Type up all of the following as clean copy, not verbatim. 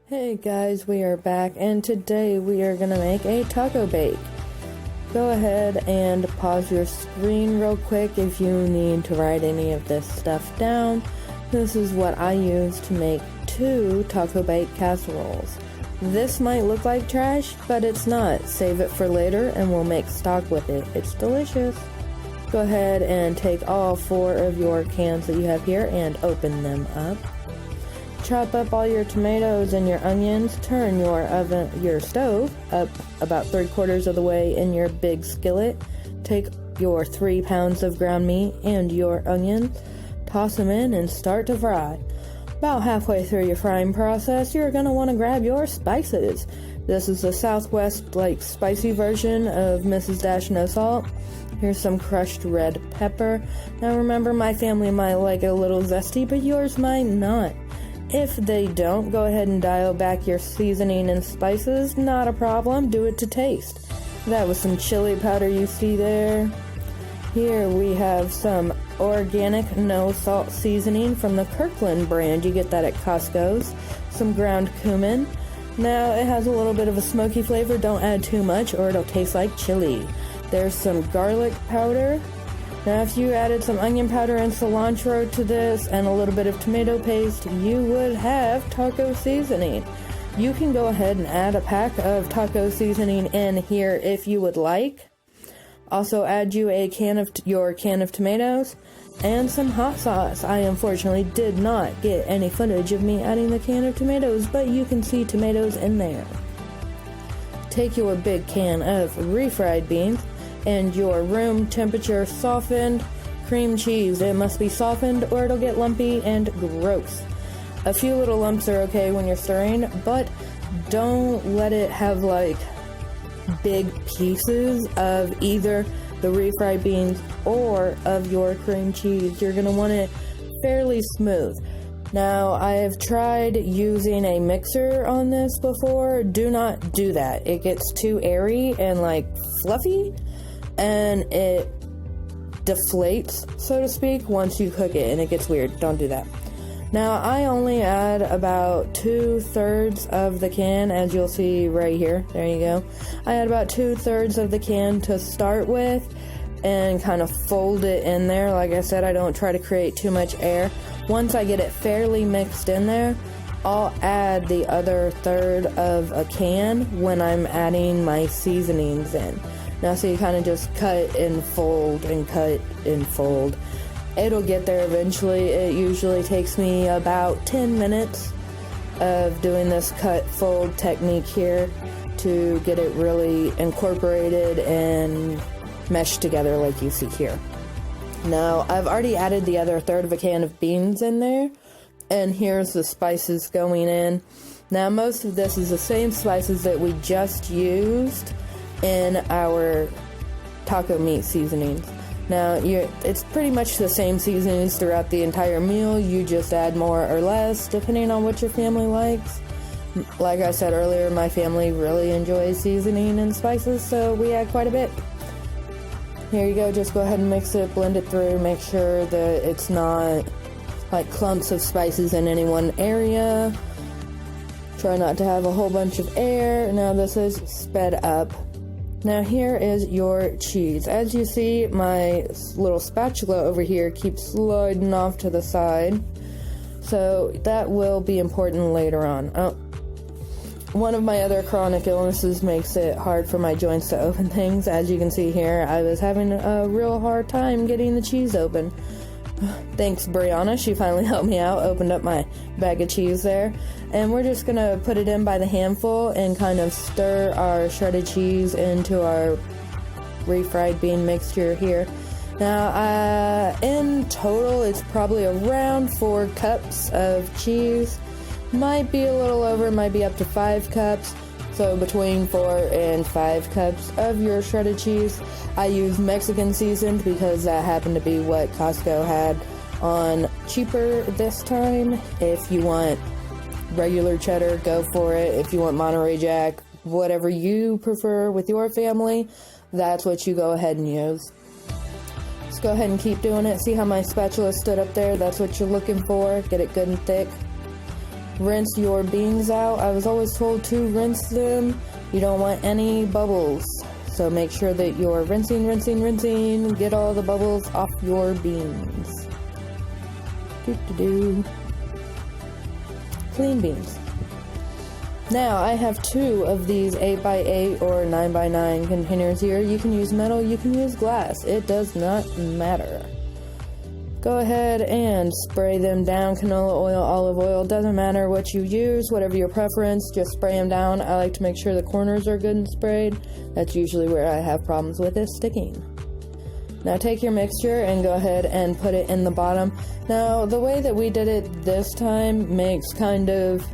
Hey guys, we are back, and today we are going to make a taco bake. Go ahead and pause your screen real quick if you need to write any of this stuff down. This is what I use to make 2 taco bake casseroles. This might look like trash, but it's not. Save it for later and we'll make stock with it. It's delicious. Go ahead and take all 4 of your cans that you have here and open them up. Chop up all your tomatoes and your onions. Turn your stove up about 3/4 of the way in your big skillet. Take your 3 pounds of ground meat and your onions. Toss them in and start to fry. About halfway through your frying process, you're going to want to grab your spices. This is the Southwest spicy version of Mrs. Dash No Salt. Here's some crushed red pepper. Now remember, my family might like it a little zesty, but yours might not. If they don't, go ahead and dial back your seasoning and spices. Not a problem, do it to taste. That was some chili powder you see there. Here we have some organic no salt seasoning from the Kirkland brand. You get that at Costco's. Some ground cumin. Now it has a little bit of a smoky flavor. Don't add too much or it'll taste like chili. There's some garlic powder. Now if you added some onion powder and cilantro to this and a little bit of tomato paste, you would have taco seasoning. You can go ahead and add a pack of taco seasoning in here if you would like. Also add you your can of tomatoes and some hot sauce. I unfortunately did not get any footage of me adding the can of tomatoes, but you can see tomatoes in there. Take your big can of refried beans and your room temperature softened cream cheese. It must be softened or it'll get lumpy and gross. A few little lumps are okay when you're stirring, but don't let it have big pieces of either the refried beans or of your cream cheese. You're going to want it fairly smooth. Now, I have tried using a mixer on this before. Do not do that. It gets too airy and fluffy, and it deflates, so to speak, once you cook it, and it gets weird. Don't do that. Now, I only add about 2/3 of the can, as you'll see right here. There you go. I add about 2/3 of the can to start with and kind of fold it in there. Like I said, I don't try to create too much air. Once I get it fairly mixed in there, I'll add the other 1/3 of a can when I'm adding my seasonings in. Now, so you kind of just cut and fold and cut and fold. It'll get there eventually. It usually takes me about 10 minutes of doing this cut fold technique here to get it really incorporated and meshed together like you see here. Now, I've already added the other 1/3 of a can of beans in there, and here's the spices going in. Now, most of this is the same spices that we just used in our taco meat seasonings. Now, it's pretty much the same seasonings throughout the entire meal. You just add more or less depending on what your family likes. Like I said earlier, my family really enjoys seasoning and spices, so we add quite a bit. Here you go. Just go ahead and mix it, blend it through, make sure that it's not clumps of spices in any one area. Try not to have a whole bunch of air. Now this is sped up. Now here is your cheese. As you see, my little spatula over here keeps sliding off to the side, so that will be important later on. One of my other chronic illnesses makes it hard for my joints to open things. As you can see here, I was having a real hard time getting the cheese open. Thanks, Brianna. She finally helped me out, opened up my bag of cheese there. And we're just going to put it in by the handful and kind of stir our shredded cheese into our refried bean mixture here. Now, in total, it's probably around 4 cups of cheese. Might be a little over, might be up to 5 cups. So between 4 and 5 cups of your shredded cheese. I use Mexican seasoned because that happened to be what Costco had on cheaper this time. If you want regular cheddar, go for it. If you want Monterey Jack, whatever you prefer with your family, that's what you go ahead and use. Just go ahead and keep doing it. See how my spatula stood up there? That's what you're looking for. Get it good and thick. rinse your beans out. I was always told to rinse them. You don't want any bubbles. So make sure that you're rinsing, get all the bubbles off your beans. Clean beans. Now, I have 2 of these 8x8 or 9x9 containers here. You can use metal, you can use glass. It does not matter. Go ahead and spray them down. Canola oil, olive oil, doesn't matter what you use, whatever your preference, just spray them down. I like to make sure the corners are good and sprayed. That's usually where I have problems with it sticking. Now take your mixture and go ahead and put it in the bottom. Now, the way that we did it this time makes kind of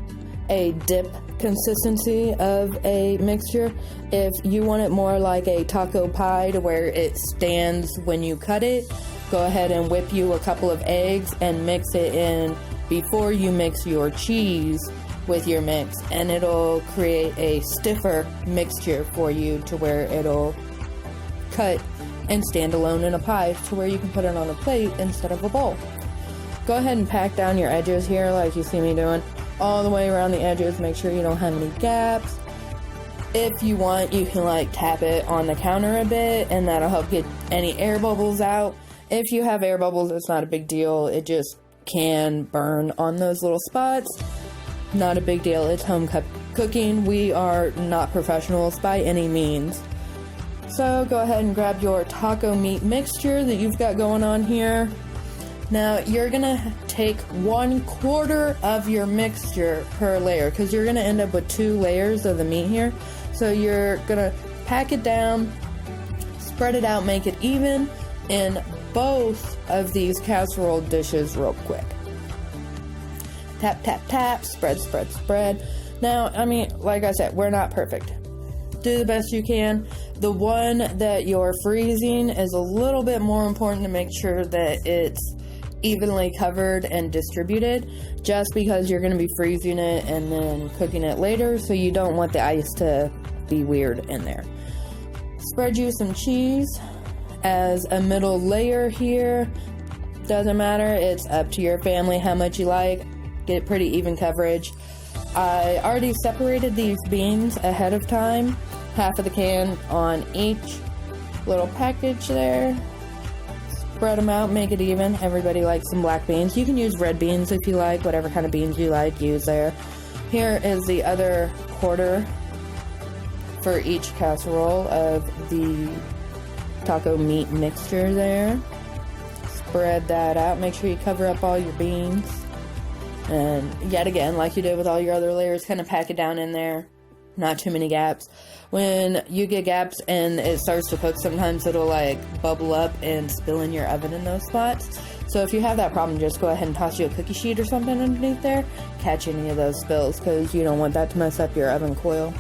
a dip consistency of a mixture. If you want it more like a taco pie to where it stands when you cut it, go ahead and whip you a couple of eggs and mix it in before you mix your cheese with your mix, and it'll create a stiffer mixture for you to where it'll cut and stand alone in a pie to where you can put it on a plate instead of a bowl. Go ahead and pack down your edges here like you see me doing, all the way around the edges. Make sure you don't have any gaps. If you want, you can like tap it on the counter a bit, and that'll help get any air bubbles out. If you have air bubbles, it's not a big deal. It just can burn on those little spots. Not a big deal. It's home cooking. We are not professionals by any means. So go ahead and grab your taco meat mixture that you've got going on here. Now you're gonna take 1/4 of your mixture per layer, because you're gonna end up with 2 layers of the meat here. So you're gonna pack it down, spread it out, make it even in both of these casserole dishes real quick. Tap, tap, tap, spread, spread, spread. Now, I mean, like I said, we're not perfect. Do the best you can. The one that you're freezing is a little bit more important to make sure that it's evenly covered and distributed, just because you're going to be freezing it and then cooking it later, so you don't want the ice to be weird in there. Spread you some cheese as a middle layer here. Doesn't matter, it's up to your family how much you like. Get pretty even coverage. I already separated these beans ahead of time, half of the can on each little package there. Spread them out, make it even. Everybody likes some black beans. You can use red beans if you like, whatever kind of beans you like, use there. Here is the other 1/4 for each casserole of the taco meat mixture there. Spread that out. Make sure you cover up all your beans. And yet again, like you did with all your other layers, kind of pack it down in there. Not too many gaps. When you get gaps and it starts to cook, sometimes it'll like bubble up and spill in your oven in those spots. So if you have that problem, just go ahead and toss you a cookie sheet or something underneath there. Catch any of those spills, because you don't want that to mess up your oven coil.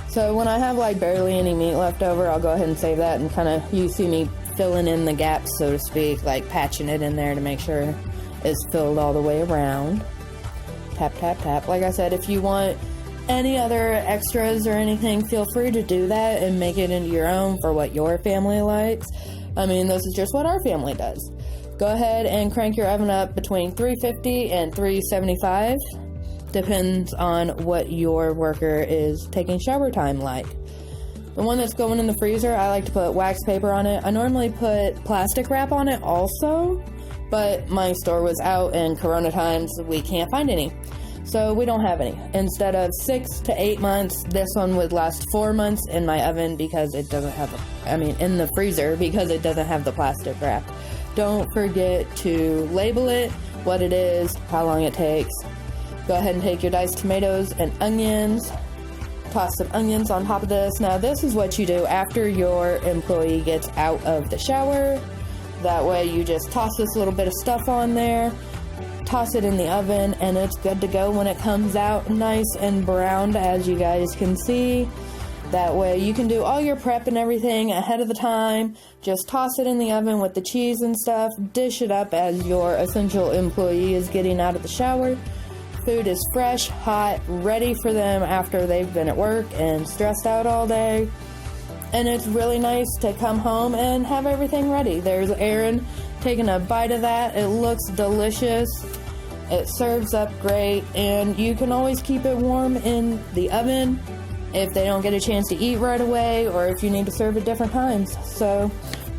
So when I have like barely any meat left over, I'll go ahead and save that, and kind of, you see me filling in the gaps, so to speak, like patching it in there to make sure it's filled all the way around. Tap, tap, tap. Like I said, if you want any other extras or anything, feel free to do that and make it into your own for what your family likes. I mean, this is just what our family does. Go ahead and crank your oven up between 350 and 375. Depends on what your worker is taking shower time like. The one that's going in the freezer, I like to put wax paper on it. I normally put plastic wrap on it also, but my store was out and Corona times, we can't find any. So we don't have any. Instead of 6 to 8 months, this one would last 4 months in my oven because it doesn't have, in the freezer, because it doesn't have the plastic wrap. Don't forget to label it, what it is, how long it takes. Go ahead and take your diced tomatoes and onions. Toss some onions on top of this. Now this is what you do after your employee gets out of the shower. That way you just toss this little bit of stuff on there, toss it in the oven, and it's good to go when it comes out nice and browned, as you guys can see. That way you can do all your prep and everything ahead of the time. Just toss it in the oven with the cheese and stuff. Dish it up as your essential employee is getting out of the shower. Food is fresh, hot, ready for them after they've been at work and stressed out all day. And it's really nice to come home and have everything ready. There's Aaron taking a bite of that. It looks delicious. It serves up great, and you can always keep it warm in the oven if they don't get a chance to eat right away, or if you need to serve at different times. So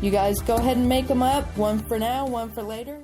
you guys go ahead and make them up, one for now, one for later.